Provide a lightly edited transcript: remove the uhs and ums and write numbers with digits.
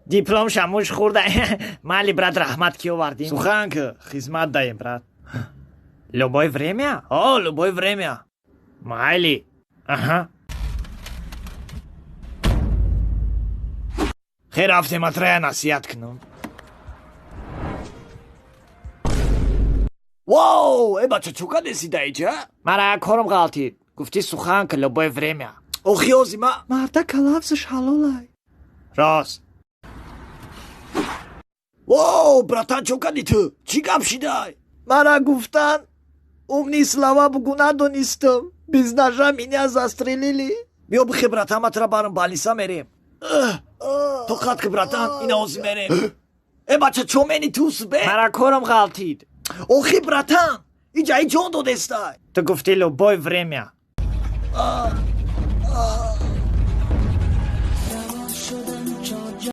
диплом шамуш хурда. Мали, брат, рахмат ки овардим. Сухан ки хизмат даем, брат. Любое время? О, любое время. Майли. Ага. Хер рафтем атрая насиҳат кунам. Вау, бача чӯ кадесида иҷа? Мара корум ғалтид. Гуфти сухан ки любое время. Охиёзима. Мардака лафзиш ҳалолай. Рост. Вау, братан чӯ кади ту? Чӣ гап шидай? Мара гуфтан умни слова бугу надонистам. Без ножа меня застрелили. Биё бихе братан, ма тра барам балниса мерем. Тоқат ки братан, ина ҳозир мерем. Бача чӯ мени тус бе? Мара корум ғалтид. Охи братан, иҷаи ҷон додестай. Ту гуфти любое время.